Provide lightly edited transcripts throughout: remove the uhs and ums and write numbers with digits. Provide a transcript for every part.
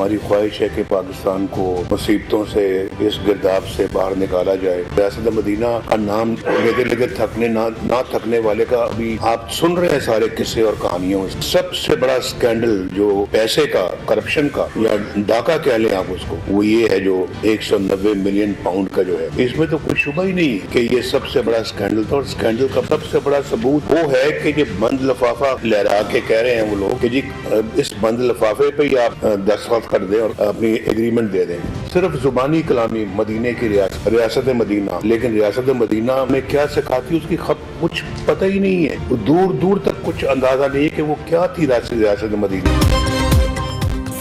हमारी ख्वाहिश है कि पाकिस्तान को मुसीबतों से, इस गिरदाब से बाहर निकाला जाए। रियासत मदीना का नाम लेते लेते थकने ना थकने वाले का अभी आप सुन रहे हैं सारे किस्से और कहानियों। सबसे बड़ा स्कैंडल जो पैसे का, करप्शन का या डाका कह लें आप उसको, वो ये है जो 190 मिलियन पाउंड का जो है। इसमें तो कोई शुबा ही नहीं कि ये सबसे बड़ा स्कैंडल था। और स्कैंडल का सबसे बड़ा सबूत वो है कि ये बंद लिफाफा लहरा के कह रहे हैं वो लोग कि जी इस बंद लिफाफे पे ही आप दस्तखत कर दें और अपनी एग्रीमेंट दे दें। सिर्फ जुबानी कलामी मदीने की रियासत मदीना, लेकिन रियासत मदीना में क्या सिखाती उसकी कुछ पता ही नहीं है। दूर दूर तक कुछ अंदाजा नहीं है कि वो क्या थी रियासत मदीना।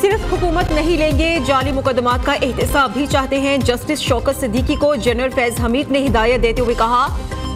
सिर्फ हुकूमत नहीं लेंगे, जाली मुकदमात का एहतसाब भी चाहते हैं। जस्टिस शौकत सिद्दीकी को जनरल फैज हमीद ने हिदायत देते हुए कहा,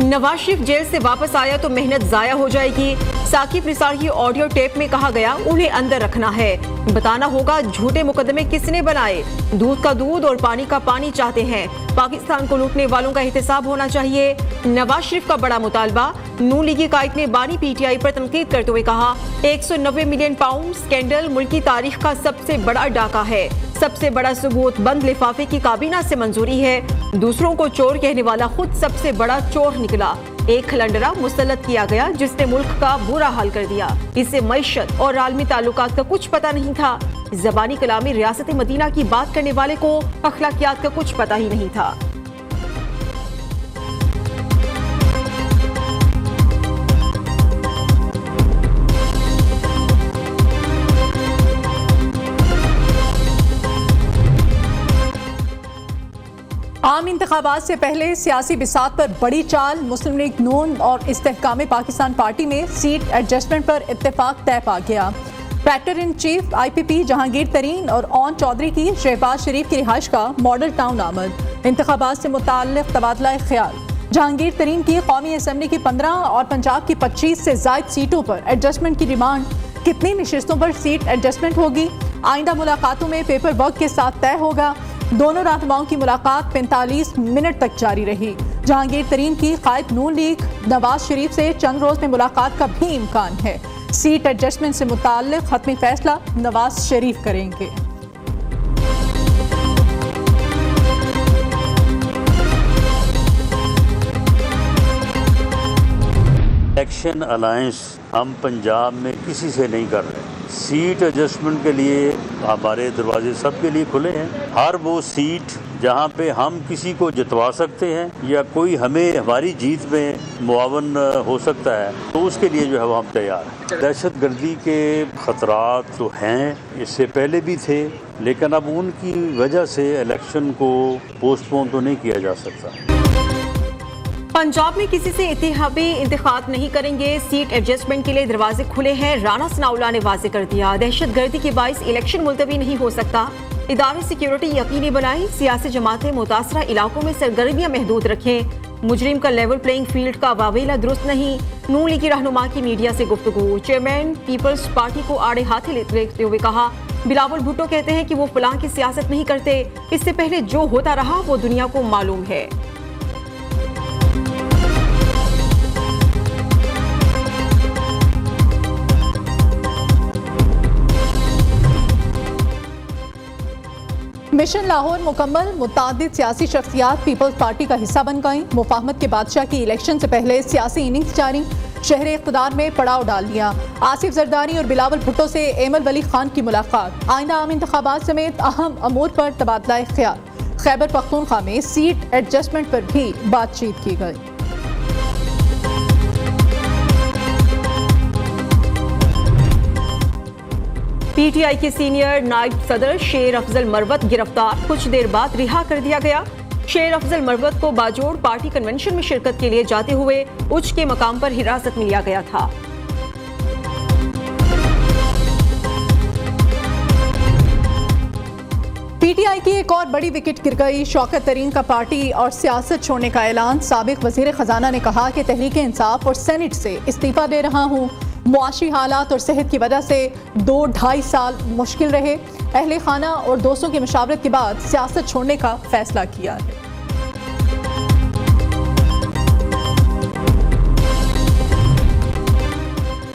नवाज शरीफ जेल से वापस आया तो मेहनत जाया हो जाएगी। साकिब निसार की ऑडियो टेप में कहा गया उन्हें अंदर रखना है, बताना होगा झूठे मुकदमे किसने बनाए। दूध का दूध और पानी का पानी चाहते हैं। पाकिस्तान को लूटने वालों का एहतसाब होना चाहिए। नवाज शरीफ का बड़ा मुतालबा। नून लीगी कायद ने बानी पीटीआई पर तनकीद करते हुए कहा, 190 मिलियन पाउंड स्कैंडल मुल्की तारीख का सबसे बड़ा डाका है। सबसे बड़ा सबूत बंद लिफाफे की काबीना से मंजूरी है। दूसरों को चोर कहने वाला खुद सबसे बड़ा चोर निकला। एक खलंडरा मुसल्लत किया गया जिसने मुल्क का बुरा हाल कर दिया। इसे मईशत और आलमी ताल्लुकात का कुछ पता नहीं था। ज़बानी कलामी रियासत मदीना की बात करने वाले को अखलाकियात का कुछ पता ही नहीं था। आम इंतखाबात से पहले सियासी बिसात पर बड़ी चाल। मुस्लिम लीग नून और इस्तेहकाम पाकिस्तान पार्टी में सीट एडजस्टमेंट पर इत्तेफाक तय पा गया। Tractor in chief IPP Jahangir तरीन और ओन चौधरी की शहबाज शरीफ की रिहाइश का मॉडल टाउन आमद। इंतखाबात से मुताल्लिक तबादला ख्याल। जहांगीर तरीन की कौमी असम्बली की 15 और पंजाब की 25 से ज़ायद सीटों पर एडजस्टमेंट की डिमांड। कितनी नशिस्तों पर सीट एडजस्टमेंट होगी, आइंदा मुलाकातों में पेपर वर्क के साथ तय होगा। दोनों रहनुमाओं की मुलाकात 45 मिनट तक जारी रही। जहांगीर तरीन की कायद नून लीग नवाज शरीफ से चंद रोज में मुलाकात का भी इम्कान है। सीट एडजस्टमेंट से मुताल्लिक हतमी फैसला नवाज शरीफ करेंगे। इलेक्शन अलायंस हम पंजाब में किसी से नहीं कर रहे। सीट एडजस्टमेंट के लिए हमारे दरवाजे सबके लिए खुले हैं। हर वो सीट जहां पे हम किसी को जितवा सकते हैं या कोई हमें हमारी जीत में मुआवन हो सकता है तो उसके लिए जो है वो हम तैयार हैं। दहशत गर्दी के खतरात तो हैं, इससे पहले भी थे, लेकिन अब उनकी वजह से इलेक्शन को पोस्टपोन तो नहीं किया जा सकता। पंजाब में किसी से इत्तेहादी इंतखाब नहीं करेंगे। सीट एडजस्टमेंट के लिए दरवाजे खुले हैं, राना सनाउल्लाह ने वाज़ेह कर दिया। दहशत गर्दी के बाइस इलेक्शन मुलतवी नहीं हो सकता। इदारे सिक्योरिटी यकीनी बनाएं। सियासी जमातें मुतासरा इलाकों में सरगर्मियां महदूद रखें। मुजरिम का लेवल प्लेइंग फील्ड का वावेला दुरुस्त नहीं। नून लीगी रहनुमा की मीडिया से गुफ्तगू। चेयरमैन पीपल्स पार्टी को आड़े हाथे लेते हुए कहा, बिलावल भुट्टो कहते हैं कि वो फलां की सियासत नहीं करते। इससे पहले जो होता रहा वो दुनिया को मालूम है। मिशन लाहौर मुकम्मल। मुतादिद सियासी शख्सियात पीपल्स पार्टी का हिस्सा बन गई। मुफाहमत के बादशाह की इलेक्शन से पहले सियासी इनिंग्स जारी। शहर इक़्तिदार में पड़ाव डाल लिया। आसिफ जरदारी और बिलावल भुट्टो से एमल वली खान की मुलाकात। आइंदा आम इंतखाबात समेत अहम अमूर पर तबादला ख्याल। खैबर पख्तूनख्वा में सीट एडजस्टमेंट पर भी बातचीत की गई। पीटीआई के सीनियर नायब सदर शेर अफजल मरवत गिरफ्तार। कुछ देर बाद रिहा कर दिया गया। शेर अफजल मरवत को बाजोड़ पार्टी कन्वेंशन में शिरकत के लिए जाते हुए उच्च के मकाम पर हिरासत में लिया गया था। पीटीआई की एक और बड़ी विकेट गिर गई। शौकत तरीन का पार्टी और सियासत छोड़ने का ऐलान। साबिक वजीर खजाना ने कहा कि तहरीक इंसाफ और सेनेट से इस्तीफा दे रहा हूं। मुआशी हालात और सेहत की वजह से 2-2.5 साल मुश्किल रहे। अहले खाना और दोस्तों की मशावरत के बाद सियासत छोड़ने का फैसला किया है।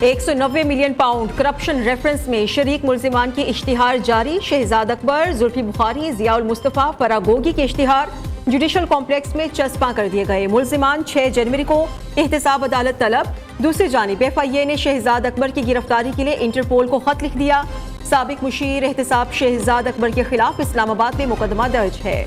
190 मिलियन पाउंड करप्शन रेफरेंस में शरीक मुल्जिमान की इश्तिहार जारी। शहजाद अकबर, जुल्फी बुखारी, जियाउल मुस्तफा, फरागोगी के इश्तिहार जुडिशल कॉम्प्लेक्स में चस्पा कर दिए गए। मुल्जिमान 6 जनवरी को एहतसाब अदालत तलब। दूसरी जानिब FIA ने शहजाद अकबर की गिरफ्तारी के लिए इंटरपोल को खत लिख दिया। साबिक मुशीर एहतसाब शहजाद अकबर के खिलाफ इस्लामाबाद में मुकदमा दर्ज है।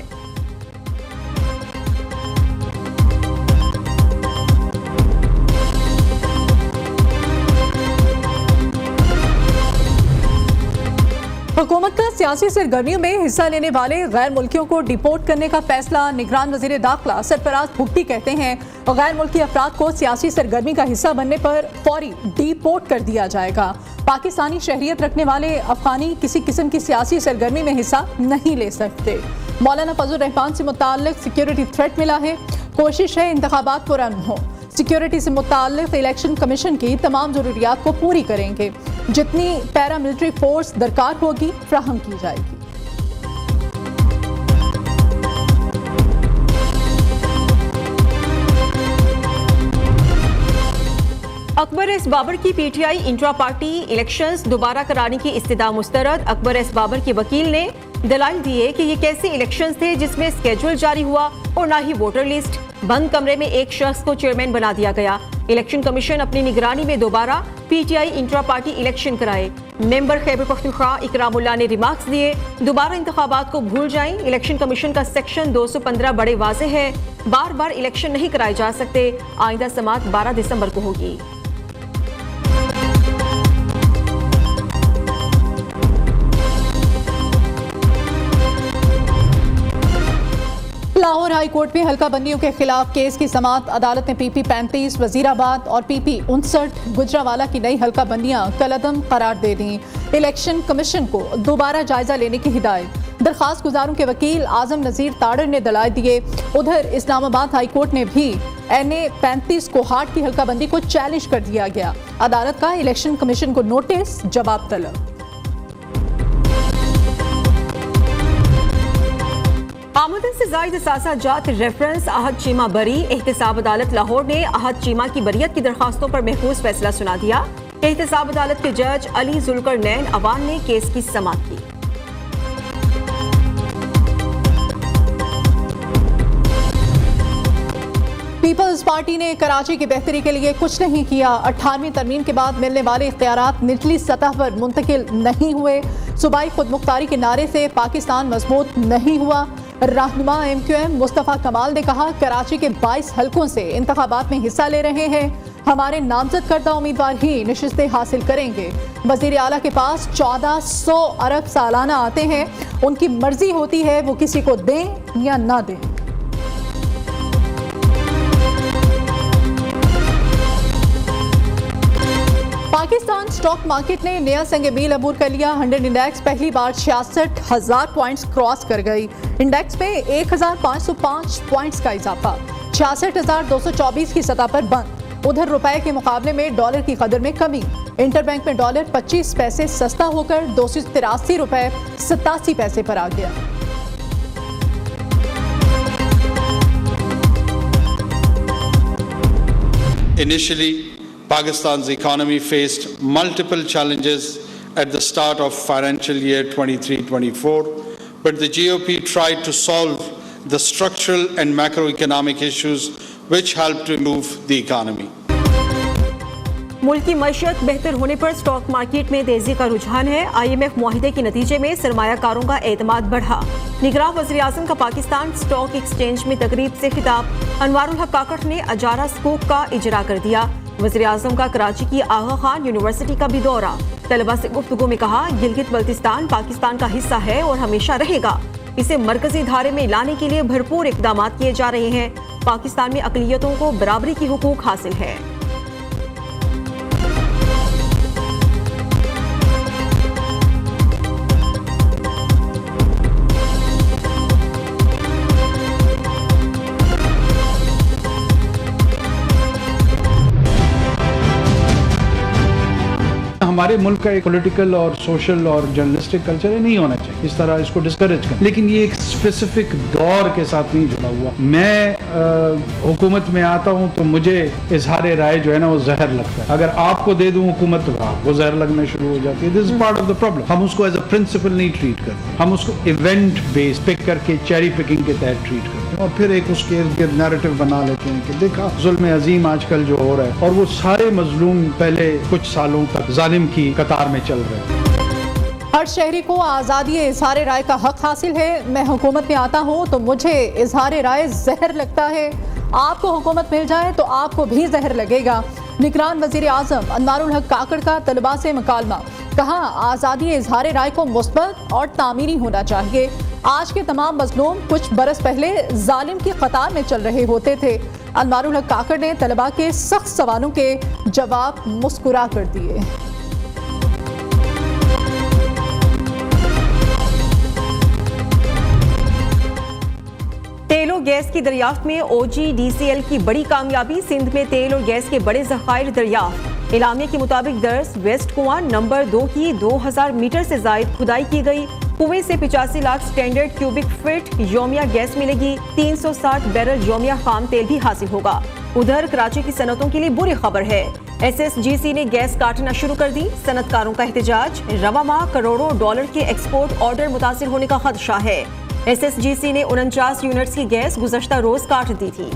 हुकूमत का सियासी सरगर्मियों में हिस्सा लेने वाले गैर मुल्कियों को डिपोर्ट करने का फैसला। निगरान वजीर दाखिला सरफराज भुट्टी कहते हैं गैर मुल्की अफराद को सियासी सरगर्मी का हिस्सा बनने पर फौरी डिपोर्ट कर दिया जाएगा। पाकिस्तानी शहरियत रखने वाले अफगानी किसी किस्म की सियासी सरगर्मी में हिस्सा नहीं ले सकते। मौलाना फजल रहमान से मुताल्लिक सिक्योरिटी थ्रेट मिला है। कोशिश है इंतखाबात पुरअमन हो। सिक्योरिटी से मुताल्लिक इलेक्शन कमीशन की तमाम जरूरियात को पूरी करेंगे। जितनी पैरामिलिट्री फोर्स दरकार होगी फ्राहम की जाएगी। अकबर एस बाबर की PTI इंट्रा पार्टी इलेक्शंस दोबारा कराने की इस्तदा मुस्तरद। अकबर एस बाबर के वकील ने दलाइल दिए कि ये कैसे इलेक्शंस थे जिसमें स्केड्यूल जारी हुआ और ना ही वोटर लिस्ट। बंद कमरे में एक शख्स को चेयरमैन बना दिया गया। इलेक्शन कमीशन अपनी निगरानी में दोबारा PTI इंट्रा पार्टी इलेक्शन कराए। मेंबर खैबर पख्तूनख्वा इकरामुल्लाह ने रिमार्क्स दिए दोबारा इंतखाबात को भूल जाएं। इलेक्शन कमीशन का सेक्शन 215 बड़े वाज़े है। बार बार इलेक्शन नहीं कराए जा सकते। आइंदा समाअत 12 दिसंबर को होगी। लाहौर हाई कोर्ट में हल्का बंदियों के खिलाफ केस की समाअत। अदालत ने PP 35 वजीराबाद और PP 59 गुजरावाला की नई हल्का बंदियां कलअदम करार दे दी। इलेक्शन कमीशन को दोबारा जायजा लेने की हिदायत। दरखास्त गुजारों के वकील आजम नजीर ताड़र ने दलाल दिए। उधर इस्लामाबाद हाई कोर्ट ने भी NA 35 को हाट की हल्का बंदी को चैलेंज कर दिया गया। अदालत का इलेक्शन कमीशन को नोटिस, जवाब तलब। आमदन से जायद सासा जात रेफरेंस अहद चीमा बरी। एहतसाब अदालत लाहौर ने अहद चीमा की बरियत की दरखास्तों पर महफूज फैसला सुना दिया। एहतसाब अदालत के जज अली जुल्करनैन अवान ने केस की समाअत की। पीपल्स पार्टी ने कराची की बेहतरी के लिए कुछ नहीं किया। 18वीं तरमीम के बाद मिलने वाले इख्तियारात निचली सतह पर मुंतकिल नहीं हुए। सूबाई खुदमुख्तारी के नारे से पाकिस्तान मजबूत नहीं हुआ। रहनुमा MQM मुस्तफ़ा कमाल ने कहा कराची के 22 हलकों से इंतखाबात में हिस्सा ले रहे हैं। हमारे नामजद करदा उम्मीदवार ही नशिस्तें हासिल करेंगे। वज़ीर आला के पास 1400 अरब सालाना आते हैं। उनकी मर्जी होती है वो किसी को दें या ना दें। पाकिस्तान स्टॉक मार्केट ने नया संग मील अबूर कर लिया। 100 इंडेक्स पहली बार 66,000 पॉइंट्स क्रॉस कर गई। इंडेक्स में 1,505 पॉइंट्स का इजाफा। 66,224 की सतह पर बंद। उधर रुपए के मुकाबले में डॉलर की कदर में कमी। इंटरबैंक में डॉलर 25 पैसे सस्ता होकर 283 रुपए 87 पैसे पर आ गया। Initially, Pakistan's economy faced multiple challenges at the start of financial year 23-24, but the GOP tried to solve the structural and macroeconomic issues which helped to move the economy. मुल्क की मईशत बेहतर होने पर स्टॉक मार्केट में तेजी का रुझान है। IMF मुआहिदे के नतीजे में सरमायाकारों का एतमाद बढ़ा। निगरान वज़ीर आज़म का पाकिस्तान स्टॉक एक्सचेंज में तकरीब से खिताब। अनवारुल हक काकड़ ने अजारा स्कूप का इजरा कर दिया। वज़ीर आज़म का कराची की आगा खान यूनिवर्सिटी का भी दौरा। तलबा से गुफ्तगू में कहा गिलगित बल्तिस्तान पाकिस्तान का हिस्सा है और हमेशा रहेगा। इसे मरकजी धारे में लाने के लिए भरपूर इक़दाम किए जा रहे हैं। पाकिस्तान में अक़लियतों को बराबरी की हुकूक हासिल है। हमारे मुल्क का एक पॉलिटिकल और सोशल और जर्नलिस्टिक कल्चर है, नहीं होना चाहिए इस तरह इसको डिस्करेज कर। लेकिन ये एक स्पेसिफिक दौर के साथ नहीं जुड़ा हुआ। मैं हुकूमत में आता हूँ तो मुझे इजहार राय जो है ना वो जहर लगता है। अगर आपको दे दूं हुकूमत तो आपको जहर लगना शुरू हो जाती है। This is part of the problem. हम उसको एज अ प्रिंसिपल नहीं ट्रीट करते, हम उसको इवेंट बेस पिक करके चेरी पिकिंग के तहत ट्रीट करते हैं और फिर एक उसके इर्द गिर्द नैरेटिव बना लेते हैं कि देखा जुल्म अजीम आजकल जो हो रहा है, और वो सारे मजलूम पहले कुछ सालों तक जालिम की कतार में चल रहे हैं। हर शहरी को आज़ादी इजहार राय का हक हासिल है। मैं हुकूमत में आता हूँ तो मुझे इजहार राय जहर लगता है। आपको हुकूमत मिल जाए तो आपको भी जहर लगेगा। निगरान वजीर आजम अनवारुल हक काकड़ का तलबा से मुकालमा। कहा, आज़ादी इजहार राय को मुस्बत और तामीरी होना चाहिए। आज के तमाम मजलूम कुछ बरस पहले जालिम की कतार में चल रहे होते थे। अनवारुल हक काकड़ ने तलबा के सख्त सवालों के जवाब मुस्कुरा कर दिए। तेल और गैस की दरियाफ्त में OGDCL की बड़ी कामयाबी। सिंध में तेल और गैस के बड़े ज़खायर दरियाफ्त। इलामिया के मुताबिक दर्ज वेस्ट कुआं नंबर 2 की 2000 मीटर से जायद खुदाई की गई। कुएं से 85 लाख स्टैंडर्ड क्यूबिक फीट योमिया गैस मिलेगी। 360 बैरल योमिया खाम तेल भी हासिल होगा। उधर कराची की सनतों के लिए बुरी खबर है। SSGC ने गैस काटना शुरू कर दी। सनतकारों का एहतजाज। रवा माह करोड़ों डॉलर के एक्सपोर्ट ऑर्डर मुतासिर होने का खदशा है। SSGC ने 49 यूनिट्स की गैस गुज़श्ता रोज काट दी थी।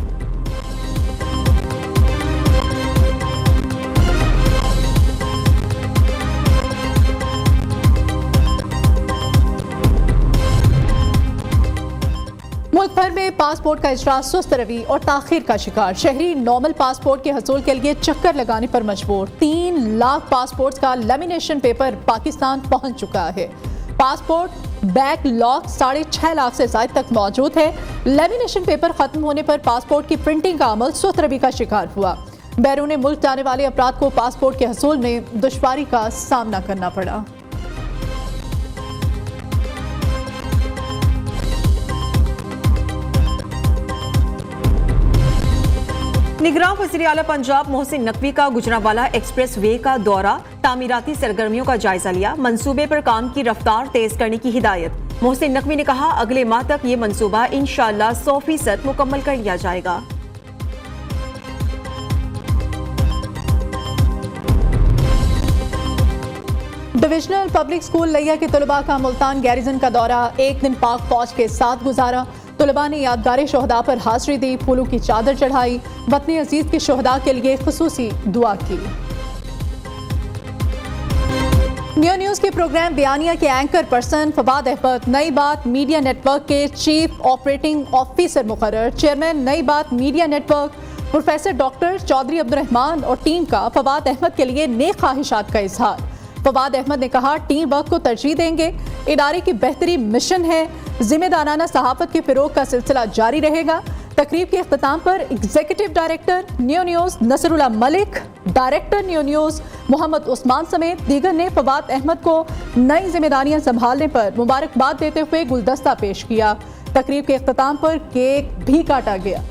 मुल्क भर में पासपोर्ट का इजरा सुस्त रवि और ताखिर का शिकार। शहरी नॉर्मल पासपोर्ट के हसूल के लिए चक्कर लगाने पर मजबूर। 3 लाख पासपोर्ट का लेमिनेशन पेपर पाकिस्तान पहुंच चुका है। पासपोर्ट बैकलॉग 6.5 लाख से ज्यादा तक मौजूद है। लेमिनेशन पेपर खत्म होने पर पासपोर्ट की प्रिंटिंग का अमल सुस्त रवि का शिकार हुआ। बैरून मुल्क जाने वाले अफराद को पासपोर्ट के हसूल में दुश्वारी का सामना करना पड़ा। निगरान वज़ीर आला पंजाब मोहसिन नकवी का गुजरांवाला एक्सप्रेस वे का दौरा। तामीराती सरगर्मियों का जायजा लिया। मंसूबे पर काम की रफ्तार तेज करने की हिदायत। मोहसिन नकवी ने कहा, अगले माह तक ये मंसूबा इंशाअल्लाह 100% मुकम्मल कर लिया जाएगा। डिविजनल पब्लिक स्कूल लिया के तलबा का मुल्तान गैरिजन का दौरा। एक दिन पाक फौज के साथ गुजारा। तलबा ने यादगार शोहदा पर हाजिरी दी, फूलों की चादर चढ़ाई, वतन अजीज के शोहदा के लिए खुसूसी दुआ की। न्यूज़ के प्रोग्राम बयानिया के anchor person Fawad Ahmed Nai Baat media network के चीफ ऑपरेटिंग ऑफिसर मुकर्रर। Chairman Nai Baat media network professor doctor Chaudhry Abdul Rahman और टीम का फवाद अहमद के लिए नेक ख्वाहिशात का इजहार। फवाद अहमद ने कहा, टीम वर्क को तरजीह देंगे। इदारे की बेहतरी मिशन है। जिम्मेदाराना सहाफत के फिरोग का सिलसिला जारी रहेगा। तकरीब के इख्तिताम पर executive director news Nasrullah Malik, director news Muhammad Usman समेत दीगर ने फवाद अहमद को नई जिम्मेदारियां संभालने पर मुबारकबाद देते हुए गुलदस्ता पेश किया। तकरीब के इख्तिताम पर केक भी काटा गया।